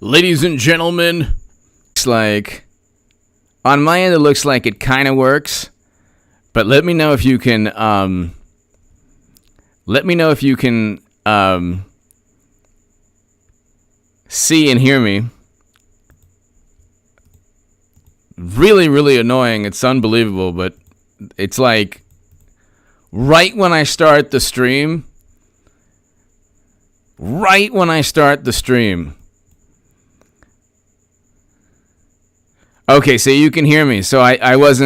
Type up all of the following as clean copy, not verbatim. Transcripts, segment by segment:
Ladies and gentlemen, looks like on my end it looks like it kind of works, but let me know if you can see and hear me. Really annoying. It's unbelievable, but it's like right when I start the stream. Okay, so you can hear me. So I was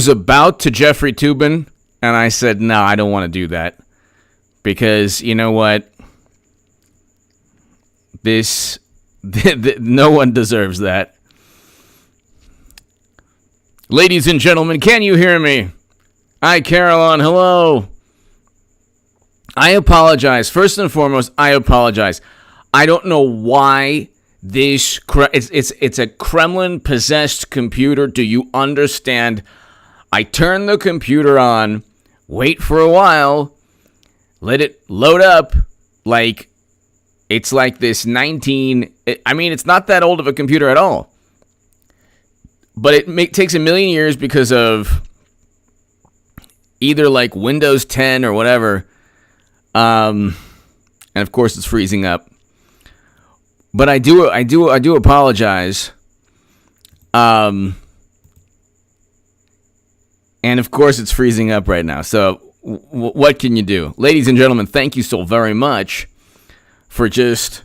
about to Jeffrey Toobin, and I said, no, I don't want to do that. Because, you know what? No one deserves that. Ladies and gentlemen, can you hear me? Hi, Caroline. Hello. I apologize. First and foremost, I apologize. I don't know why this... It's a Kremlin-possessed computer. Do you understand? I turn the computer on, wait for a while, let it load up, like... It's like this it's not that old of a computer at all. But it takes a million years because of either like Windows 10 or whatever. And of course it's freezing up. But I do apologize. And of course it's freezing up right now. So what can you do? Ladies and gentlemen, thank you so very much for just,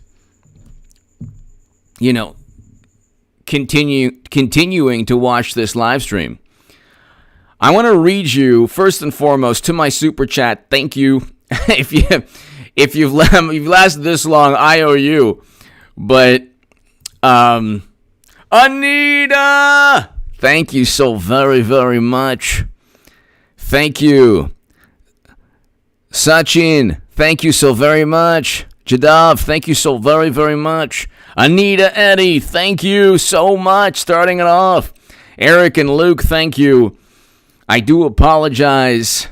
continuing to watch this live stream. I want to read you first and foremost to my super chat. Thank you. if you've lasted this long, I owe you. But Anita, thank you so very, very much. Thank you. Sachin, thank you so very much. Jadav, thank you so very, very much. Anita Eddie, thank you so much. Starting it off. Eric and Luke, thank you. I do apologize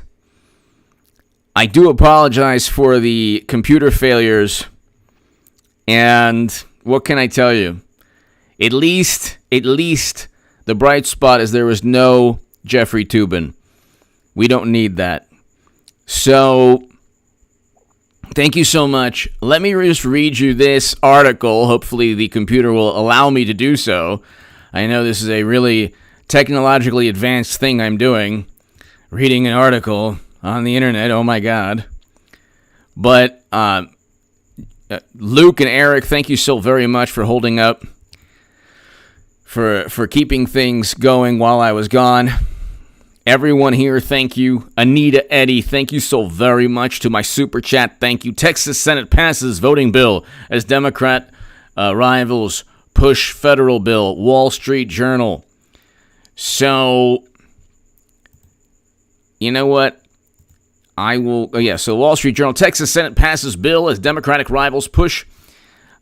for the computer failures. And what can I tell you? At least the bright spot is there was no Jeffrey Toobin. We don't need that. So... thank you so much. Let me just read you this article. Hopefully the computer will allow me to do so. I know this is a really technologically advanced thing I'm doing. Reading an article on the internet. Oh my God. But Luke and Eric, thank you so very much for holding up. For keeping things going while I was gone. Everyone here, thank you. Anita Eddie, thank you so very much. To my super chat, thank you. Texas Senate passes voting bill as Democrat rivals push federal bill. Wall Street Journal. So, you know what? So Wall Street Journal. Texas Senate passes bill as Democratic rivals push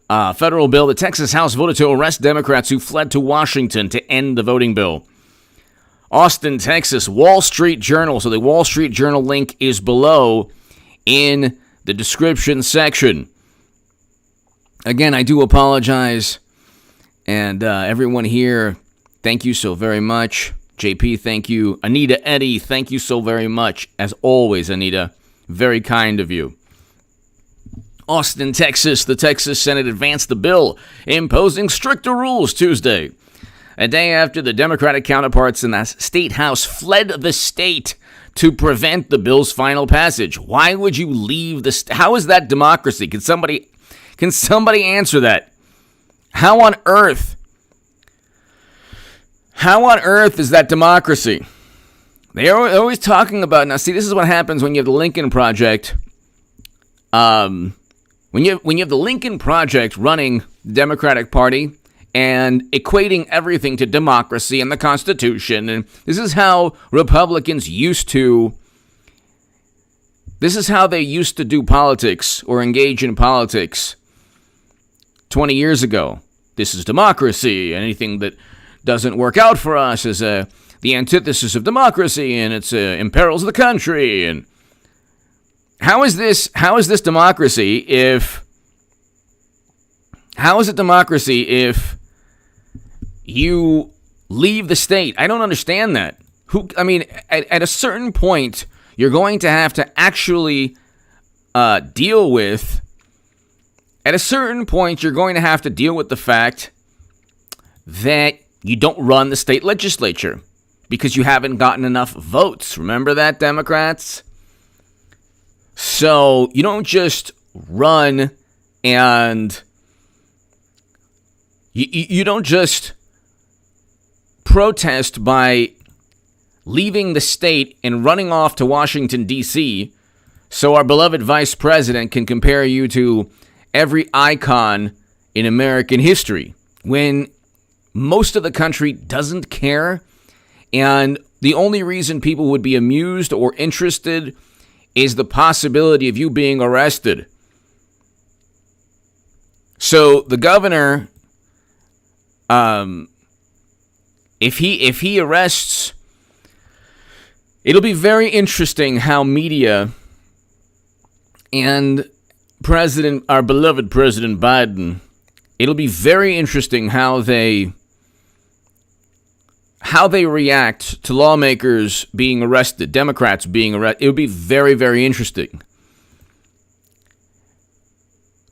federal bill. The Texas House voted to arrest Democrats who fled to Washington to end the voting bill. Austin, Texas, Wall Street Journal. So the Wall Street Journal link is below in the description section. Again, I do apologize. And everyone here, thank you so very much. JP, thank you. Anita Eddie, thank you so very much. As always, Anita, very kind of you. Austin, Texas, the Texas Senate advanced the bill imposing stricter rules Tuesday. A day after the Democratic counterparts in the state house fled the state to prevent the bill's final passage. Why would you leave the state? How is that democracy? Can somebody answer that? How on earth is that democracy? They are always talking about, now see, this is what happens when you have the Lincoln Project. When you have the Lincoln Project running the Democratic Party, and equating everything to democracy and the Constitution. And this is how Republicans used to... this is how they used to do politics or engage in politics 20 years ago. This is democracy. Anything that doesn't work out for us is the antithesis of democracy, and it imperils the country. And how is this democracy if How is it democracy if you leave the state? I don't understand that. At a certain point, you're going to have to actually deal with. At a certain point, you're going to have to deal with the fact that you don't run the state legislature because you haven't gotten enough votes. Remember that, Democrats? So you don't just run and you don't just protest by leaving the state and running off to Washington, D.C. so our beloved vice president can compare you to every icon in American history when most of the country doesn't care, and the only reason people would be amused or interested is the possibility of you being arrested. So the governor, if he arrests, it'll be very interesting how media and our beloved President Biden, it'll be very interesting how they react to lawmakers being arrested, Democrats being arrested. It would be very, very interesting.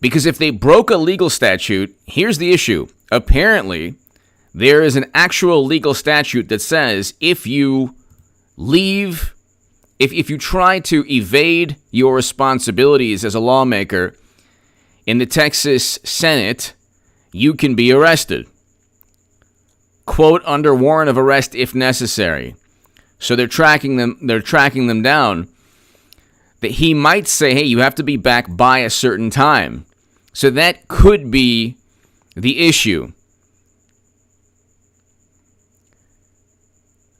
Because if they broke a legal statute, here's the issue. Apparently, there is an actual legal statute that says if you leave, if you try to evade your responsibilities as a lawmaker in the Texas Senate, you can be arrested. Quote, under warrant of arrest if necessary. So they're tracking them down. That he might say, hey, you have to be back by a certain time. So that could be the issue.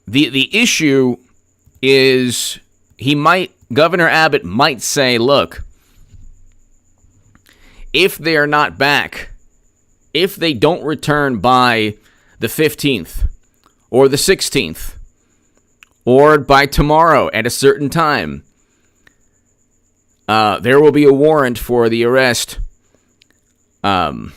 The issue is Governor Abbott might say, look, if they are not back, if they don't return by the 15th or the 16th or by tomorrow at a certain time, there will be a warrant for the arrest or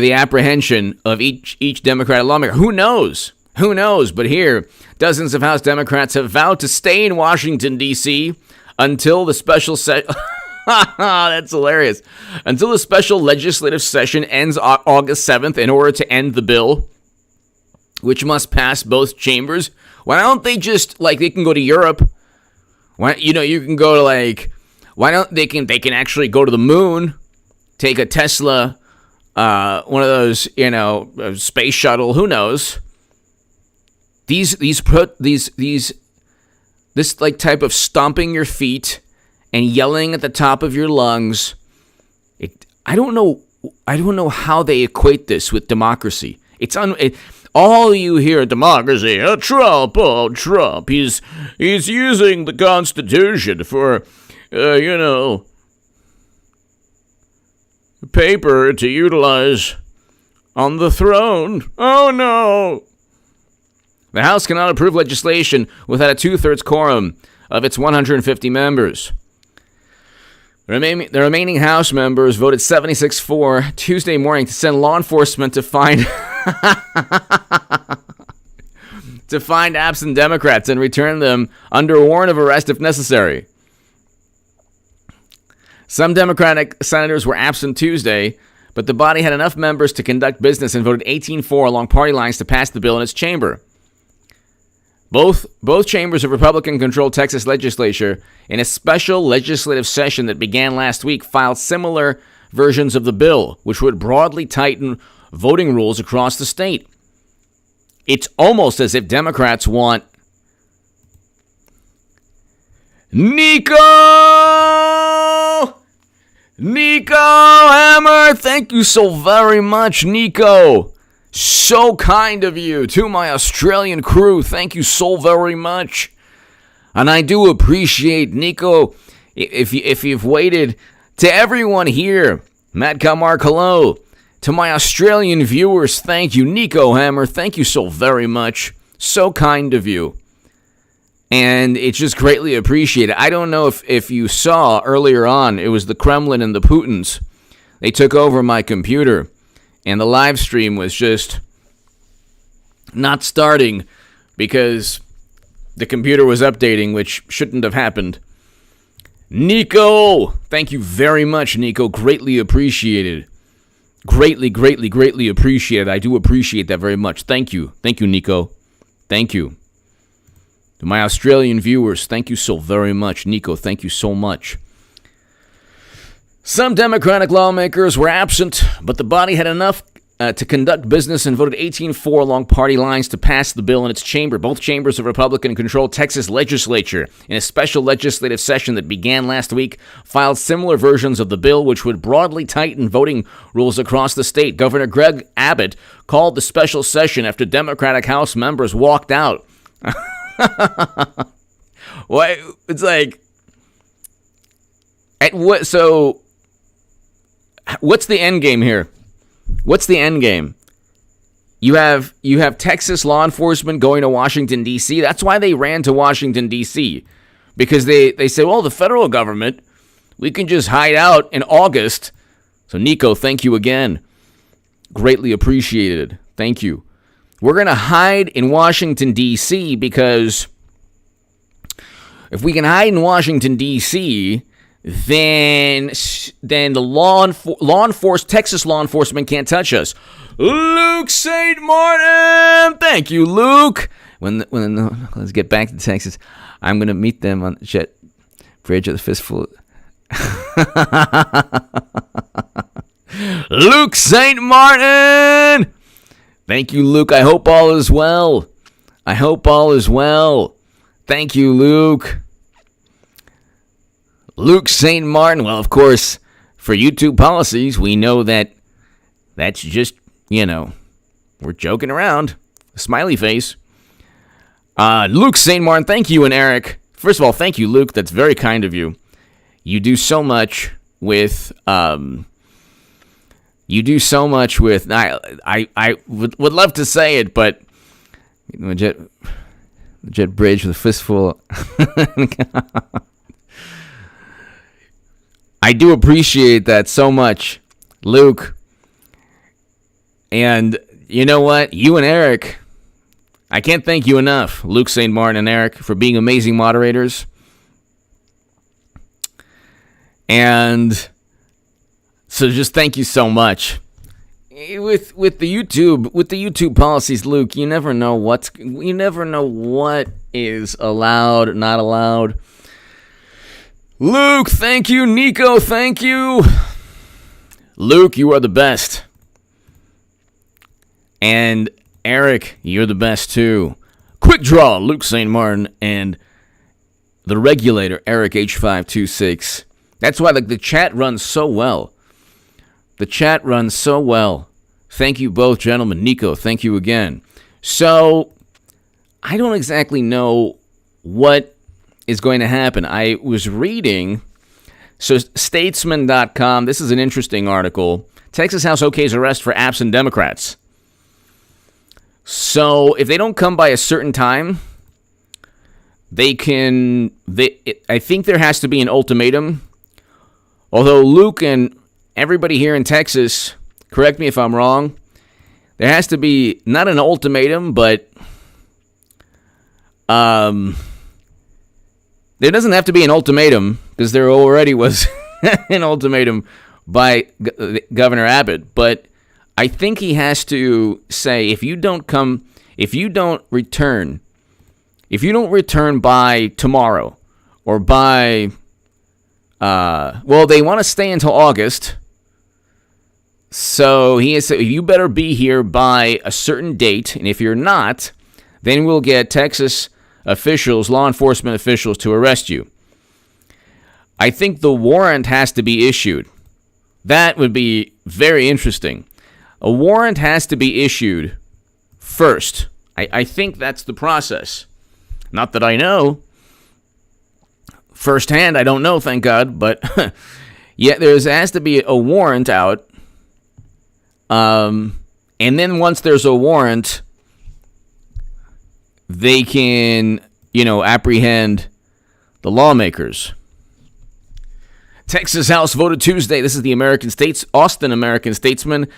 the apprehension of each Democratic lawmaker. Who knows? Who knows? But here, dozens of House Democrats have vowed to stay in Washington, D.C. until the special That's hilarious. Until the special legislative session ends August 7th in order to end the bill, which must pass both chambers. Why don't they just, they can go to Europe? You can go to, why don't they can actually go to the moon, take a Tesla, one of those, space shuttle, who knows? This type of stomping your feet and yelling at the top of your lungs. I don't know how they equate this with democracy. All you hear, democracy, Trump, he's using the Constitution for, paper to utilize on the throne. Oh no! The House cannot approve legislation without a 2/3 quorum of its 150 members. The remaining House members voted 76-4 Tuesday morning to send law enforcement to find absent Democrats and return them under a warrant of arrest if necessary. Some Democratic senators were absent Tuesday, but the body had enough members to conduct business and voted 18-4 along party lines to pass the bill in its chamber. Both chambers of Republican-controlled Texas legislature, in a special legislative session that began last week, filed similar versions of the bill, which would broadly tighten voting rules across the state. It's almost as if Democrats want Nico Hammer. Thank you so very much, Nico. So kind of you. To my Australian crew, thank you so very much. And I do appreciate, Nico, if you've waited. To everyone here, Matt Kamar Kalo, to my Australian viewers, thank you. Nico Hammer, thank you so very much. So kind of you. And it's just greatly appreciated. I don't know if you saw earlier on, it was the Kremlin and the Putins They took over my computer, and the live stream was just not starting because the computer was updating, which shouldn't have happened. Nico! Thank you very much, Nico. Greatly appreciated. Greatly, greatly, greatly appreciated. I do appreciate that very much. Thank you. Thank you, Nico. Thank you. To my Australian viewers, thank you so very much. Nico, thank you so much. Some Democratic lawmakers were absent, but the body had enough to conduct business and voted 18-4 along party lines to pass the bill in its chamber. Both chambers of Republican-controlled Texas legislature, in a special legislative session that began last week, filed similar versions of the bill, which would broadly tighten voting rules across the state. Governor Greg Abbott called the special session after Democratic House members walked out. What? It's like, what's the end game here? What's the end game? You have Texas law enforcement going to Washington, D.C. That's why they ran to Washington, D.C. Because they said, well, the federal government, we can just hide out in August. So, Nico, thank you again. Greatly appreciated. Thank you. We're going to hide in Washington, D.C. because if we can hide in Washington, D.C., then the Texas law enforcement can't touch us. Luke St. Martin! Thank you, Luke! Let's get back to Texas. I'm going to meet them on the jet bridge of the fistful. Luke St. Martin! Thank you, Luke. I hope all is well. I hope all is well. Thank you, Luke. Luke St. Martin. Well, of course, for YouTube policies, we know that's just, we're joking around. A smiley face. Luke St. Martin, thank you, and Eric. First of all, thank you, Luke. That's very kind of you. You do so much with, I would love to say it, but jet bridge with a fistful. I do appreciate that so much, Luke. And you know what? You and Eric, I can't thank you enough, Luke St. Martin and Eric, for being amazing moderators. And so just thank you so much. With the YouTube policies, Luke, you never know what is allowed, not allowed. Luke, thank you. Nico, thank you. Luke, you are the best. And Eric, you're the best too. Quick draw, Luke St. Martin and the regulator, Eric H526. That's why the chat runs so well. The chat runs so well. Thank you both, gentlemen. Nico, thank you again. So, I don't exactly know what is going to happen. I was reading, statesman.com, this is an interesting article. Texas House okays arrest for absent Democrats. So, if they don't come by a certain time, I think there has to be an ultimatum. Although Luke and everybody here in Texas, correct me if I'm wrong, there has to be not an ultimatum, but there doesn't have to be an ultimatum because there already was an ultimatum by Governor Abbott. But I think he has to say, if you don't return by tomorrow or by, they want to stay until August. So he has said, you better be here by a certain date. And if you're not, then we'll get Texas officials, law enforcement officials, to arrest you. I think the warrant has to be issued. That would be very interesting. A warrant has to be issued first. I think that's the process. Not that I know. Firsthand, I don't know, thank God. But yeah, there has to be a warrant out. And then once there's a warrant, they can, apprehend the lawmakers. Texas House voted Tuesday. This is the Austin American Statesman.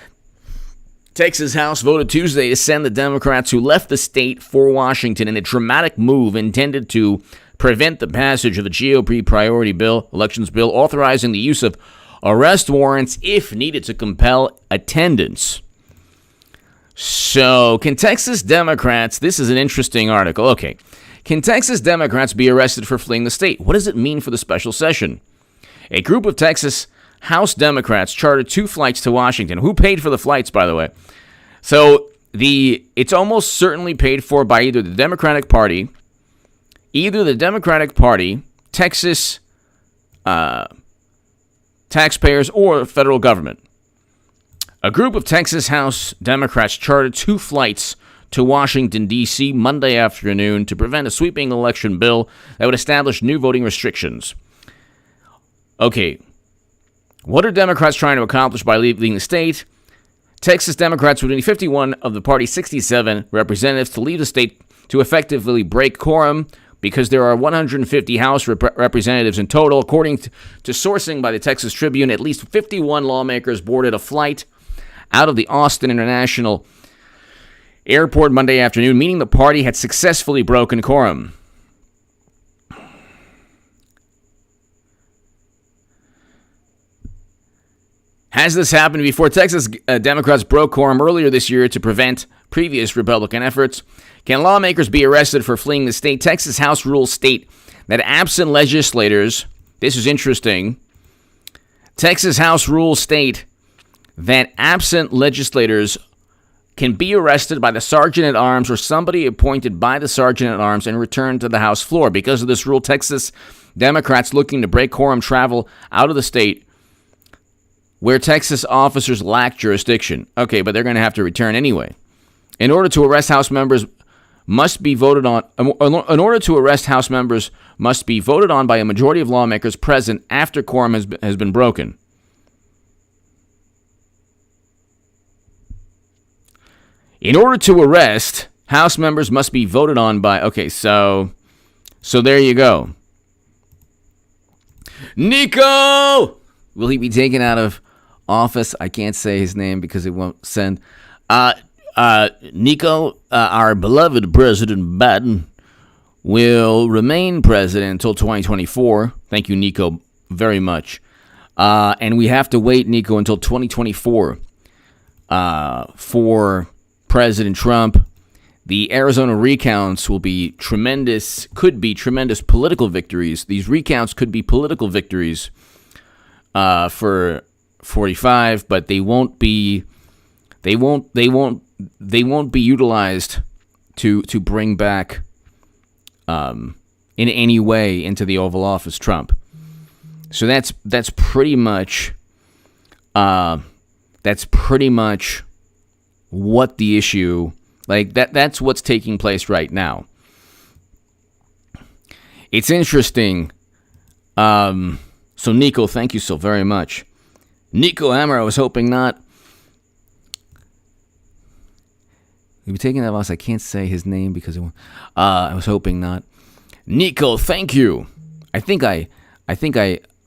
Texas House voted Tuesday to send the Democrats who left the state for Washington in a dramatic move intended to prevent the passage of the GOP priority bill, elections bill, authorizing the use of arrest warrants if needed to compel attendance. So, can Texas Democrats, this is an interesting article. Okay. Can Texas Democrats be arrested for fleeing the state? What does it mean for the special session? A group of Texas House Democrats chartered 2 flights to Washington. Who paid for the flights, by the way? So, it's almost certainly paid for by either the Democratic Party, Texas taxpayers, or the federal government. A group of Texas House Democrats chartered 2 flights to Washington, D.C. Monday afternoon to prevent a sweeping election bill that would establish new voting restrictions. Okay, what are Democrats trying to accomplish by leaving the state? Texas Democrats would need 51 of the party's 67 representatives to leave the state to effectively break quorum because there are 150 House representatives in total. According to sourcing by the Texas Tribune, at least 51 lawmakers boarded a flight out of the Austin International Airport Monday afternoon, meaning the party had successfully broken quorum. Has this happened before? Texas Democrats broke quorum earlier this year to prevent previous Republican efforts. Can lawmakers be arrested for fleeing the state? Texas House rules state that absent legislators, this is interesting, Texas House rules state that absent legislators can be arrested by the Sergeant-at-Arms or somebody appointed by the Sergeant-at-Arms and returned to the House floor. Because of this rule, Texas Democrats looking to break quorum travel out of the state where Texas officers lack jurisdiction. Okay, but they're going to have to return anyway. In order to arrest House members must be voted on. In order to arrest House members must be voted on by a majority of lawmakers present after quorum has been broken. In order to arrest, House members must be voted on by... Okay, so there you go. Nico! Will he be taken out of office? I can't say his name because it won't send. Nico, our beloved President Biden, will remain president until 2024. Thank you, Nico, very much. And we have to wait, Nico, until 2024 for President Trump. The Arizona recounts will be tremendous, could be tremendous political victories. These recounts could be political victories for 45, but they won't be utilized to bring back in any way into the Oval Office Trump. So that's pretty much what the issue, like that's what's taking place right now. It's interesting. So Nico, thank you so very much. Nico Hammer, I was hoping not. You'll be taking that loss. I can't say his name because I was hoping not. Nico, thank you. I think I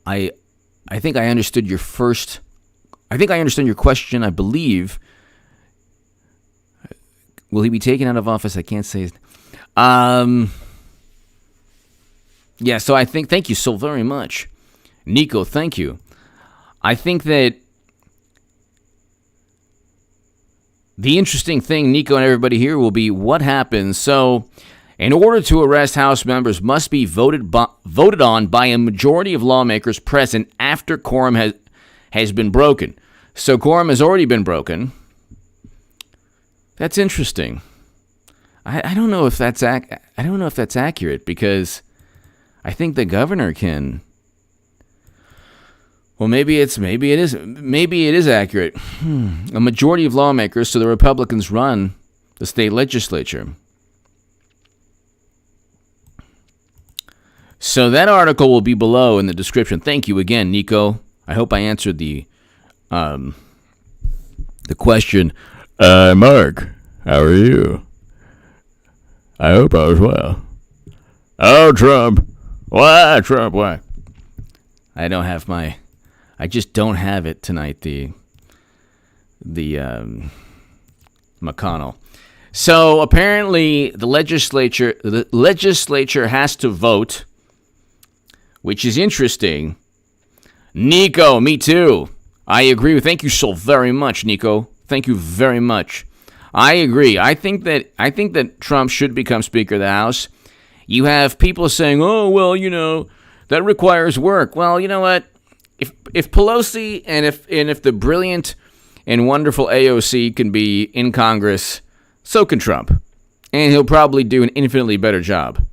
understood your first. I think I understand your question. I believe. Will he be taken out of office? I can't say his name. Yeah, so I think, thank you so very much. Nico, thank you. I think that the interesting thing, Nico and everybody here, will be what happens. So, in order to arrest House members must be voted on by a majority of lawmakers present after quorum has been broken. So, quorum has already been broken. That's interesting. I don't know if that's accurate because I think the governor can. Well, maybe it is accurate. A majority of lawmakers, so the Republicans run the state legislature. So that article will be below in the description. Thank you again, Nico. I hope I answered the question. Mark, how are you? I hope I was well. Oh, Trump. Why, Trump? Why? I just don't have it tonight, the McConnell. So apparently the legislature has to vote, which is interesting. Nico, me too. I agree. Thank you so very much, Nico. Thank you very much. I agree. I think that Trump should become Speaker of the House. You have people saying, "Oh, well, that requires work." Well, you know what? If Pelosi and if the brilliant and wonderful AOC can be in Congress, so can Trump. And he'll probably do an infinitely better job.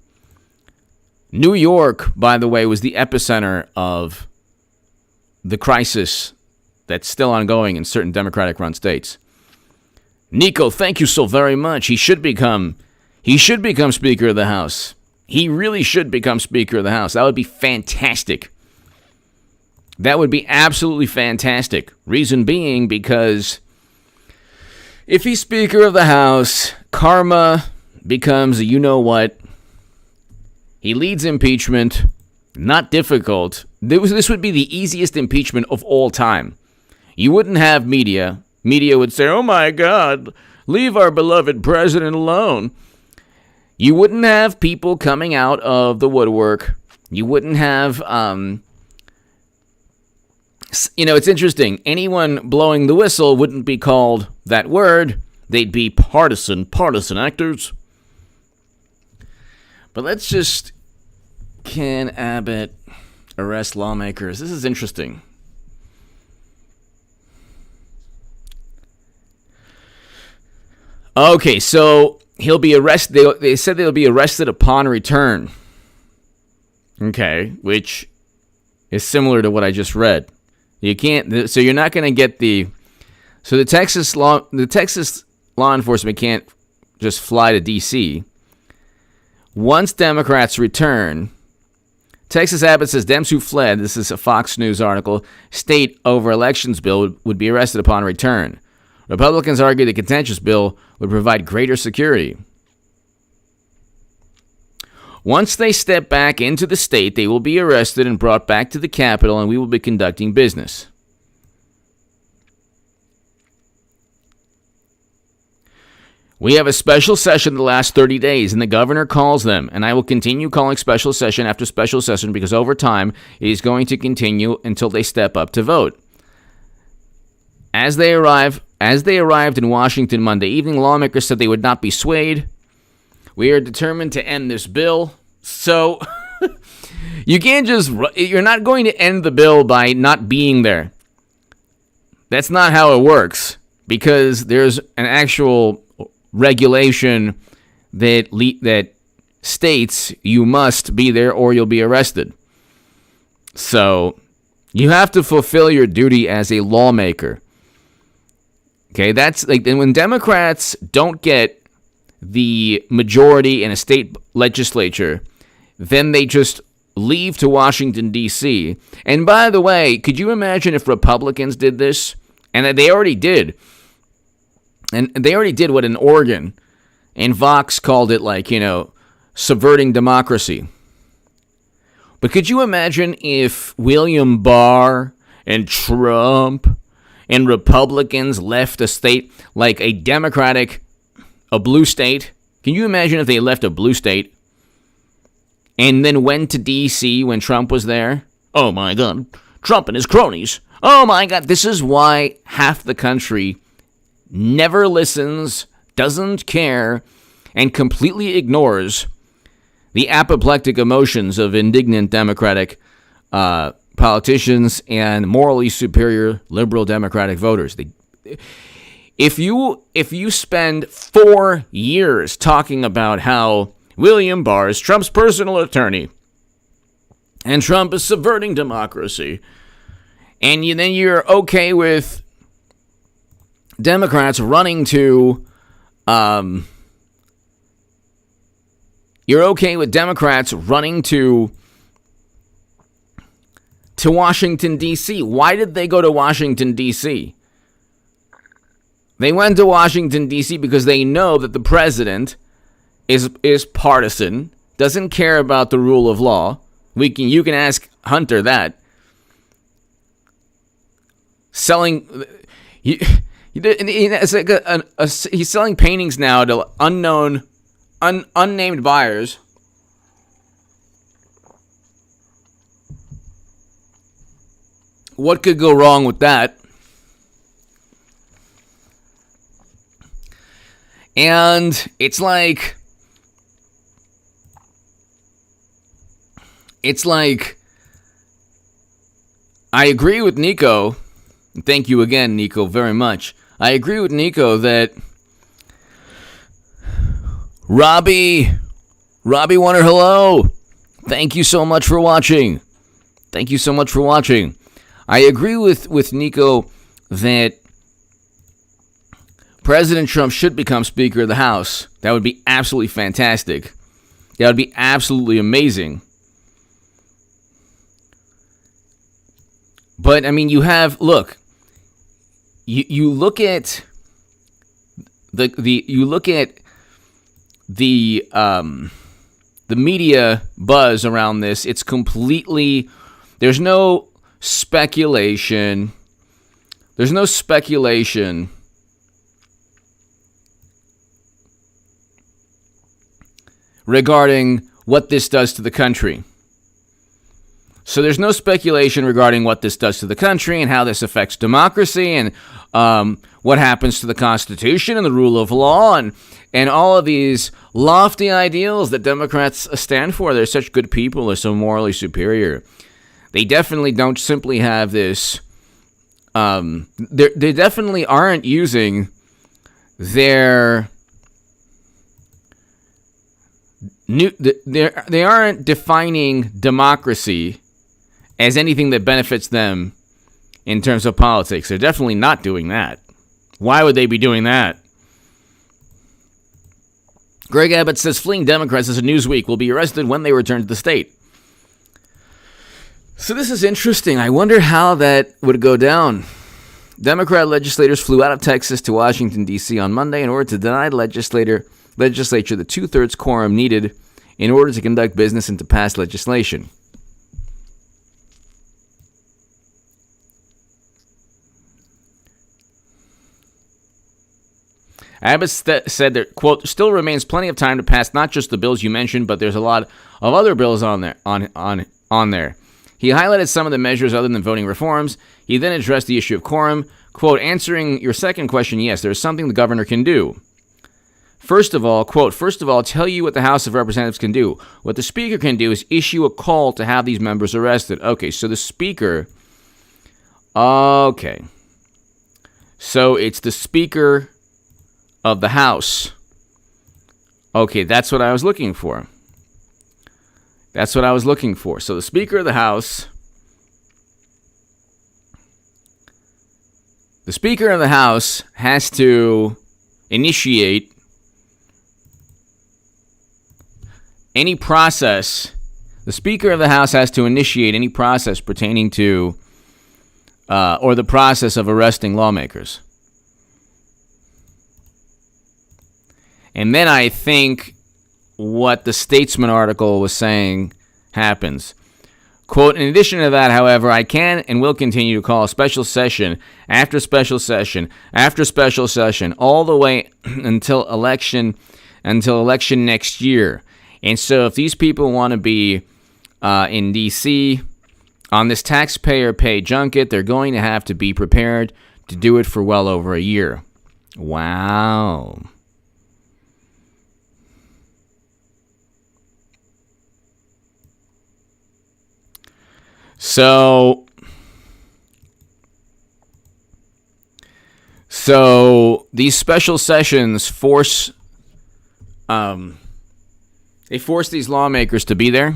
New York, by the way, was the epicenter of the crisis that's still ongoing in certain Democratic-run states. Nico, thank you so very much. He should become Speaker of the House. He really should become Speaker of the House. That would be fantastic. That would be absolutely fantastic. Reason being because if he's Speaker of the House, karma becomes a you-know-what. He leads impeachment. Not difficult. This would be the easiest impeachment of all time. You wouldn't have media. Media would say, "Oh my God, leave our beloved president alone." You wouldn't have people coming out of the woodwork. You wouldn't have, it's interesting. Anyone blowing the whistle wouldn't be called that word. They'd be partisan actors. But let's just, can Abbott arrest lawmakers? This is interesting. Okay, so he'll be arrested. They said they'll be arrested upon return. Okay, which is similar to what I just read. You can't. So you're not going to get the. So the Texas law enforcement can't just fly to D.C. Once Democrats return, Texas Abbott says Dems who fled. This is a Fox News article. State over elections bill would be arrested upon return. Republicans argue the contentious bill would provide greater security. Once they step back into the state, they will be arrested and brought back to the Capitol, and we will be conducting business. We have a special session the last 30 days, and the governor calls them, and I will continue calling special session after special session because over time it is going to continue until they step up to vote. As they arrived in Washington Monday evening, lawmakers said they would not be swayed. We are determined to end this bill. So you're not going to end the bill by not being there. That's not how it works, because there's an actual regulation that states you must be there or you'll be arrested. So you have to fulfill your duty as a lawmaker. Okay, that's like when Democrats don't get the majority in a state legislature, then they just leave to Washington, D.C. And by the way, could you imagine if Republicans did this? And they already did. And they already did what in Oregon. And Vox called it subverting democracy. But could you imagine if William Barr and Trump and Republicans left a state like a blue state? Can you imagine if they left a blue state and then went to D.C. when Trump was there? Oh my God, Trump and his cronies. Oh my God, this is why half the country never listens, doesn't care, and completely ignores the apoplectic emotions of indignant Democratic politicians and morally superior liberal Democratic voters. If you spend 4 years talking about how William Barr is Trump's personal attorney and Trump is subverting democracy, and then you're okay with Democrats running to Washington, D.C. Why did they go to Washington, D.C.? They went to Washington, D.C. because they know that the president is partisan, doesn't care about the rule of law. You can ask Hunter that. selling. It's like he's selling paintings now to unnamed buyers. What could go wrong with that? And it's like I agree with Nico. Thank you again, Nico, very much. I agree with Nico that Robbie Warner, hello. Thank you so much for watching. I agree with Nico that President Trump should become Speaker of the House. That would be absolutely fantastic. That would be absolutely amazing. But I mean, you look at the media buzz around this. It's completely, there's no speculation regarding what this does to the country. So there's no speculation regarding what this does to the country and how this affects democracy and what happens to the Constitution and the rule of law and all of these lofty ideals that Democrats stand for. They're such good people. They're so morally superior. They definitely don't simply have this. They definitely aren't using their. They aren't defining democracy as anything that benefits them in terms of politics. They're definitely not doing that. Why would they be doing that? Greg Abbott says fleeing Democrats as a Newsweek will be arrested when they return to the state. So this is interesting. I wonder how that would go down. Democrat legislators flew out of Texas to Washington, D.C. on Monday in order to deny the legislature the 2/3 quorum needed in order to conduct business and to pass legislation. Abbott said there, quote, still remains plenty of time to pass not just the bills you mentioned, but there's a lot of other bills on there. He highlighted some of the measures other than voting reforms. He then addressed the issue of quorum. Quote, answering your second question, yes, there is something the governor can do. First of all, tell you what the House of Representatives can do. What the Speaker can do is issue a call to have these members arrested. Okay, so the Speaker... Okay. So it's the Speaker of the House. Okay, that's what I was looking for. So the Speaker of the House... The Speaker of the House has to initiate any process. The Speaker of the House has to initiate any process pertaining to or the process of arresting lawmakers. And then I think what the Statesman article was saying happens. Quote, in addition to that, however, I can and will continue to call a special session after special session after special session all the way until election next year. And so if these people want to be in D.C. on this taxpayer-paid junket, they're going to have to be prepared to do it for well over a year. Wow. So these special sessions force these lawmakers to be there.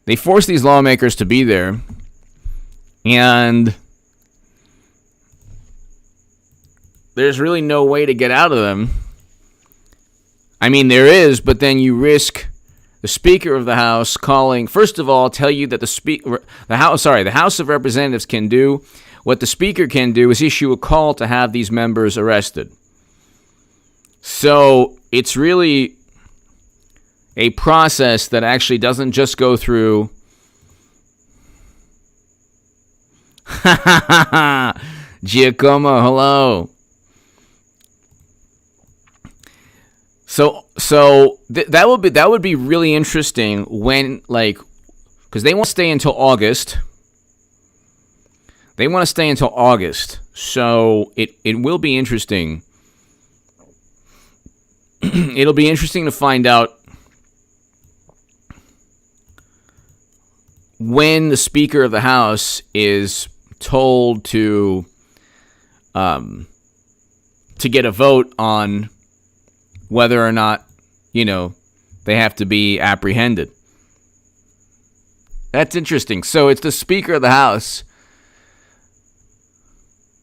They force these lawmakers to be there, and there's really no way to get out of them. I mean, there is, but then you risk the Speaker of the House calling. First of all, tell you that the House of Representatives can do. What the Speaker can do is issue a call to have these members arrested. So it's really a process that actually doesn't just go through Giacomo, hello. So that would be really interesting when, like, because they won't stay until August. They want to stay until August, so it will be interesting. It'll be interesting to find out when the Speaker of the House is told to get a vote on whether or not, they have to be apprehended. That's interesting. So it's the Speaker of the House.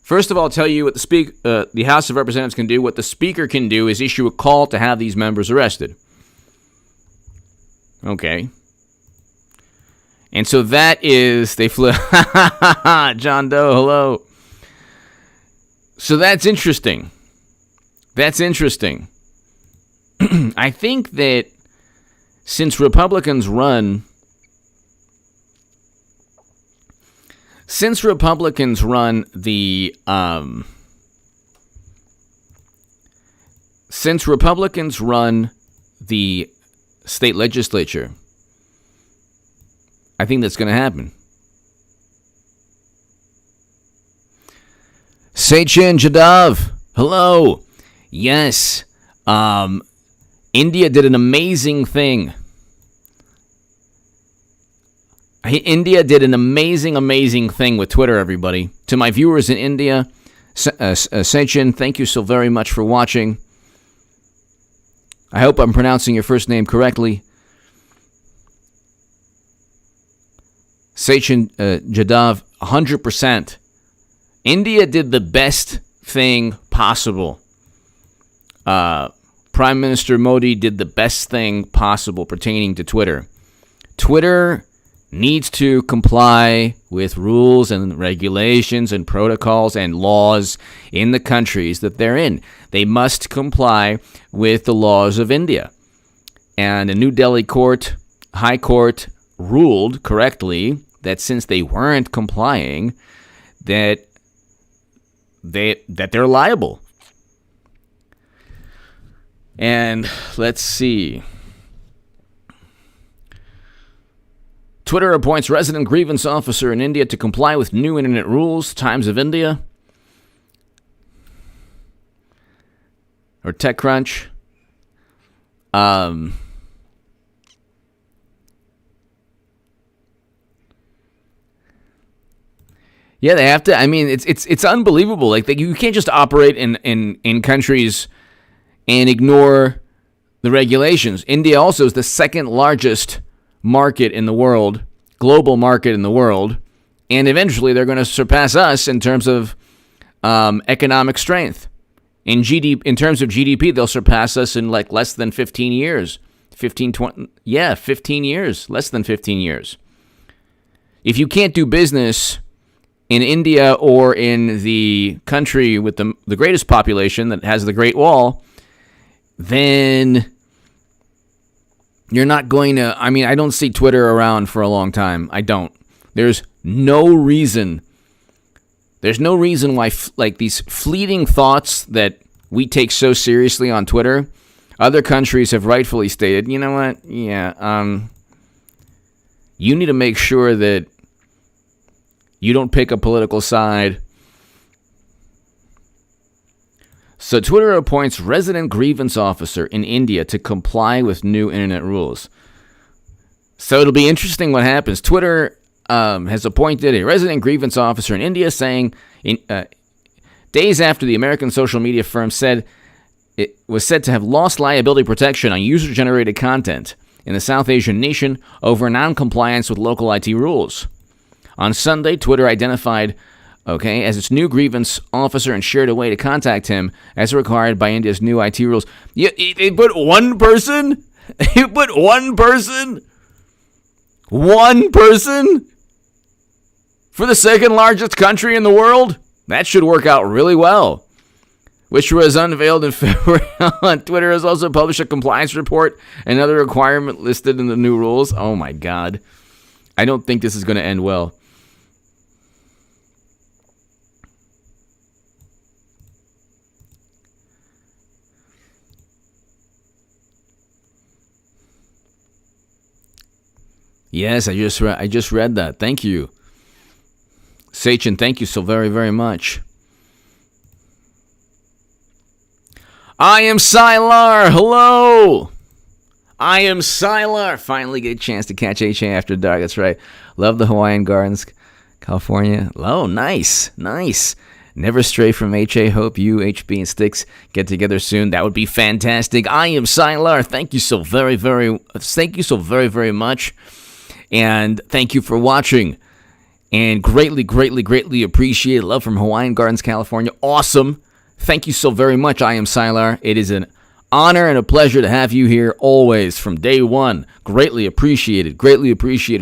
First of all, I'll tell you what the House of Representatives can do. What the Speaker can do is issue a call to have these members arrested. Okay. And so that is, they flew. John Doe, hello. So that's interesting. That's interesting. I think that since Republicans run the state legislature, I think that's going to happen. Sachin Jadav, hello. Yes. India did an amazing thing. India did an amazing thing with Twitter, everybody. To my viewers in India, Sachin, thank you so very much for watching. I hope I'm pronouncing your first name correctly. Sachin Jadav, 100%. India did the best thing possible. Prime Minister Modi did the best thing possible pertaining to Twitter. Twitter needs to comply with rules and regulations and protocols and laws in the countries that they're in. They must comply with the laws of India. And a New Delhi High Court ruled correctly that since they weren't complying, that they're liable. And let's see. Twitter appoints resident grievance officer in India to comply with new internet rules. Times of India. Or TechCrunch. Yeah, they have to. I mean, it's unbelievable. Like, you can't just operate in countries and ignore the regulations. India also is the second largest market in the world, global market in the world, and eventually they're going to surpass us in terms of economic strength. In terms of GDP, they'll surpass us in like less than 15 years. 15 years, less than 15 years. If you can't do business in India or in the country with the greatest population that has the Great Wall, then you're not going to, I don't see Twitter around for a long time. I don't. There's no reason why, like, these fleeting thoughts that we take so seriously on Twitter, other countries have rightfully stated, you know what? Yeah, you need to make sure that you don't pick a political side. So Twitter appoints resident grievance officer in India to comply with new internet rules. So it'll be interesting what happens. Twitter has appointed a resident grievance officer in India, saying days after the American social media firm said it was said to have lost liability protection on user-generated content in the South Asian nation over non-compliance with local IT rules. On Sunday, Twitter identified as its new grievance officer and shared a way to contact him as required by India's new IT rules. They put one person? You put one person? One person? For the second largest country in the world? That should work out really well. which was unveiled in February on Twitter, has also published a compliance report, another requirement listed in the new rules. Oh my God. I don't think this is going to end well. Yes, I just read that. Thank you. Sachin, thank you so very, very much. I am Sylar. Hello. I am Sylar. Finally get a chance to catch HA after dark. That's right. Love the Hawaiian Gardens, California. Oh, nice. Nice. Never stray from HA. Hope you, HB, and Sticks get together soon. That would be fantastic. I am Sylar. Thank you so very, very much. And thank you for watching. And greatly, greatly, greatly appreciate love from Hawaiian Gardens, California. Awesome. Thank you so very much. I am Sylar. It is an honor and a pleasure to have you here always from day one. Greatly appreciated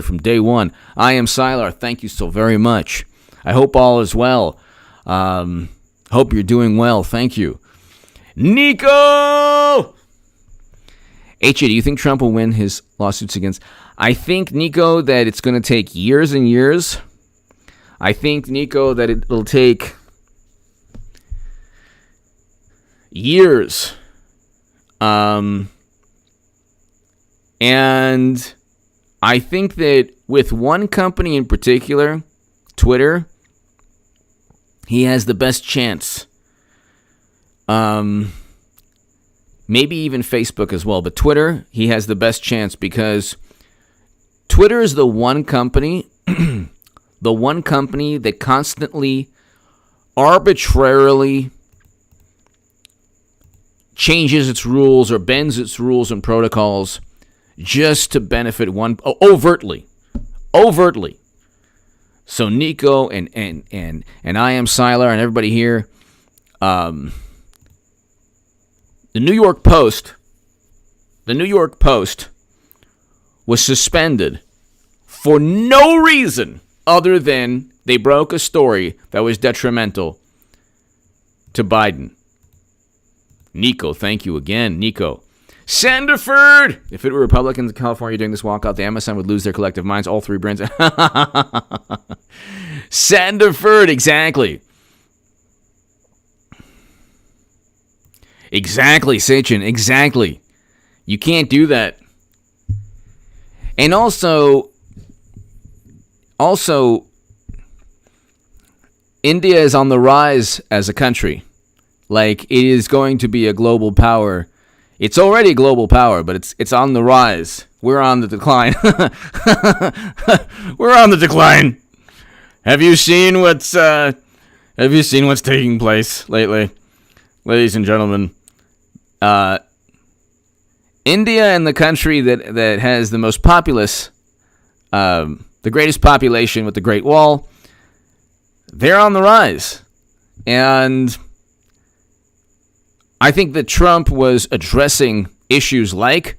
from day one. I am Sylar. Thank you so very much. I hope all is well. Hope you're doing well. Thank you. Nico! HA, do you think Trump will win his lawsuits against... I think, Nico, that it's going to take years and years. I think, Nico, that it'll take years. And I think that with one company in particular, Twitter, he has the best chance. Maybe even Facebook as well. But Twitter, he has the best chance because Twitter is the one company that constantly, arbitrarily changes its rules or bends its rules and protocols just to benefit one overtly. So Nico and I am Sylar and everybody here, the New York Post was suspended for no reason other than they broke a story that was detrimental to Biden. Nico, thank you again, Nico. Sandiford! If it were Republicans in California doing this walkout, the MSN would lose their collective minds. All three brands. Sandiford, exactly. Exactly, Sachin, exactly. You can't do that. And also, India is on the rise as a country. Like, it is going to be a global power. It's already a global power, but it's on the rise. We're on the decline. We're on the decline. Have you seen what's taking place lately, ladies and gentlemen? India and the country that has the most populous, the greatest population with the Great Wall, they're on the rise. And I think that Trump was addressing issues like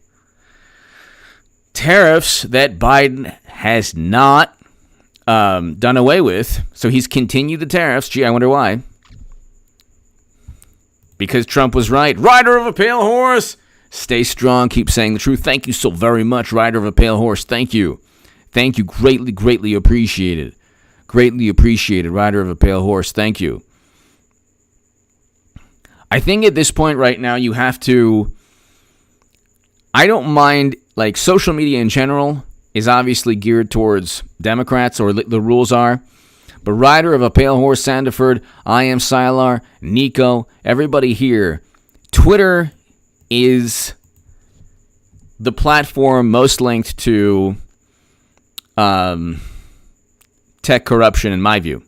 tariffs that Biden has not done away with. So he's continued the tariffs. Gee, I wonder why. Because Trump was right. Rider of a pale horse. Stay strong. Keep saying the truth. Thank you so very much, Rider of a pale horse. Thank you. Thank you. Greatly, greatly appreciated. Greatly appreciated, Rider of a pale horse. Thank you. I think at this point right now you have to... I don't mind, like, social media in general is obviously geared towards Democrats, or the rules are. But Rider of a Pale Horse, Sandiford, I am Sylar, Nico, everybody here, Twitter is the platform most linked to tech corruption, in my view.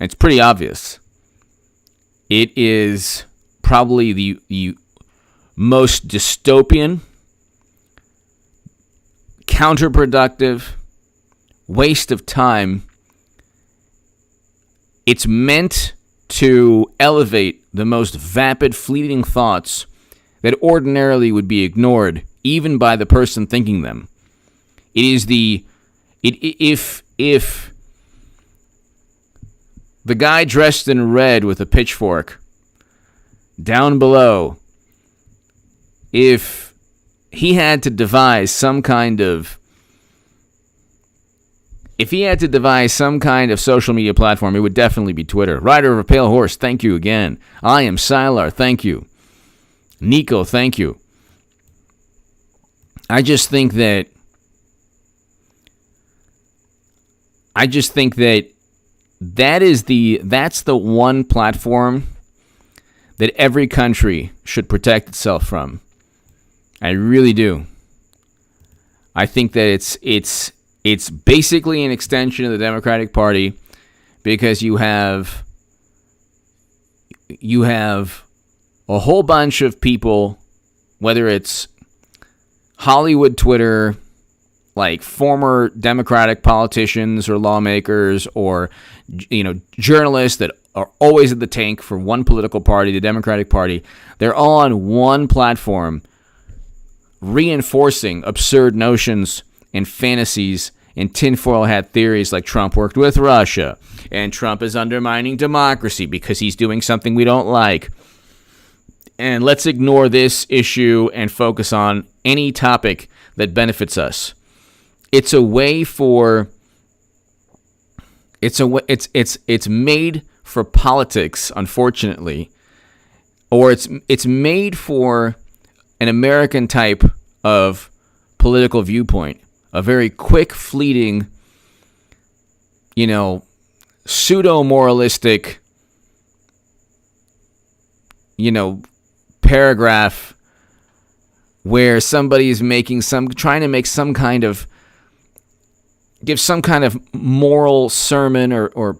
It's pretty obvious. It is probably the most dystopian, counterproductive, waste of time. It's meant to elevate the most vapid, fleeting thoughts that ordinarily would be ignored, even by the person thinking them. It is if the guy dressed in red with a pitchfork down below if he had to devise some kind of social media platform, it would definitely be Twitter. Rider of a Pale Horse, thank you again. I am Sylar, thank you. Nico, thank you. I just think that that's the one platform that every country should protect itself from. I really do. I think that it's basically an extension of the Democratic Party, because you have a whole bunch of people, whether it's Hollywood Twitter, like former Democratic politicians or lawmakers, or journalists that are always at the tank for one political party, the Democratic Party. They're all on one platform, reinforcing absurd notions and fantasies and tinfoil hat theories like Trump worked with Russia and Trump is undermining democracy because he's doing something we don't like. And let's ignore this issue and focus on any topic that benefits us. It's made for politics, unfortunately, or it's made for an American type of political viewpoint, a very quick, fleeting, pseudo-moralistic, paragraph where somebody is trying to make some kind of, give some kind of moral sermon or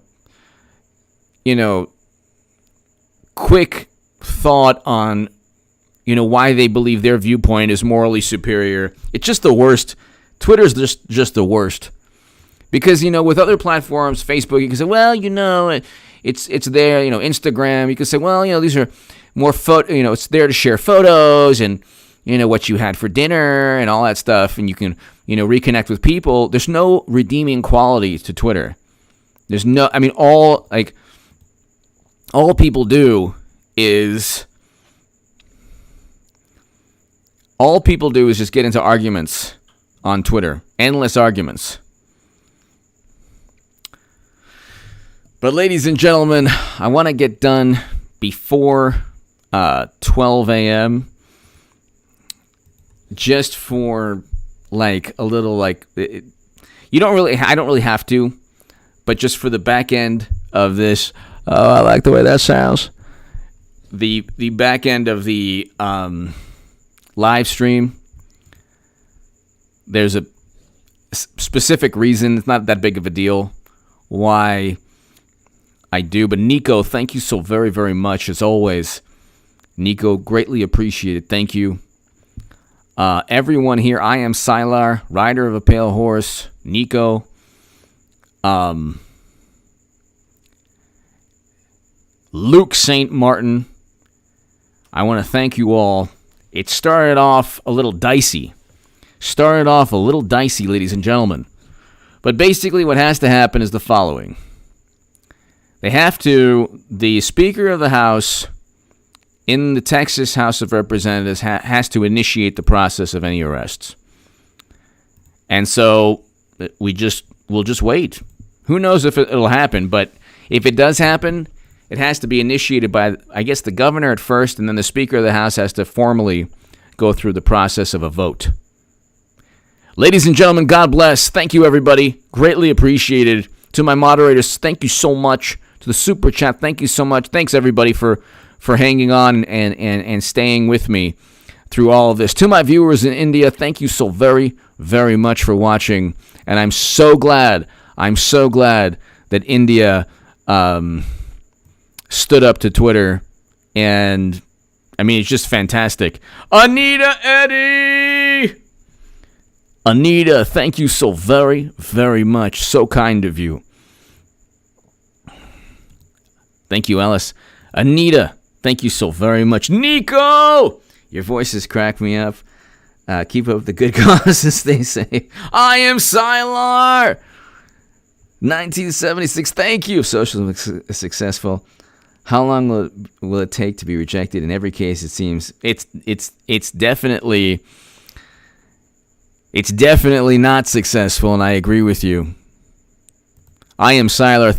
quick thought on, why they believe their viewpoint is morally superior. It's just the worst. Twitter's just the worst. Because, with other platforms, Facebook, you can say, well, it's there, Instagram, you can say, well, these are more it's there to share photos and, what you had for dinner and all that stuff, and you can, reconnect with people. There's no redeeming qualities to Twitter. There's no, all people do is just get into arguments on Twitter. Endless arguments. But ladies and gentlemen, I want to get done before 12 a.m. just for a little I don't really have to, but just for the back end of this, I like the way that sounds. The back end of the live stream, there's a specific reason. It's not that big of a deal why I do. But Nico, thank you so very, very much as always. Nico, greatly appreciated. Thank you. Everyone here, I am Sylar, Rider of a Pale Horse. Nico. Luke St. Martin. I want to thank you all. It started off a little dicey. Ladies and gentlemen. But basically what has to happen is the following. The Speaker of the House in the Texas House of Representatives has to initiate the process of any arrests. And so we'll just wait. Who knows if it'll happen, but if it does happen, it has to be initiated by, I guess, the governor at first, and then the Speaker of the House has to formally go through the process of a vote. Ladies and gentlemen, God bless. Thank you, everybody. Greatly appreciated. To my moderators, thank you so much. To the Super Chat, thank you so much. Thanks, everybody, for hanging on and staying with me through all of this. To my viewers in India, thank you so very, very much for watching. And I'm so glad that India stood up to Twitter. And, it's just fantastic. Anita Eddy! Anita, thank you so very, very much. So kind of you. Thank you, Ellis. Anita, thank you so very much. Nico! Your voices crack me up. Keep up the good cause, as they say. I am Sylar! 1976, thank you. Socialism is successful. How long will it take to be rejected? In every case, it seems it's definitely not successful, and I agree with you. I am Siler.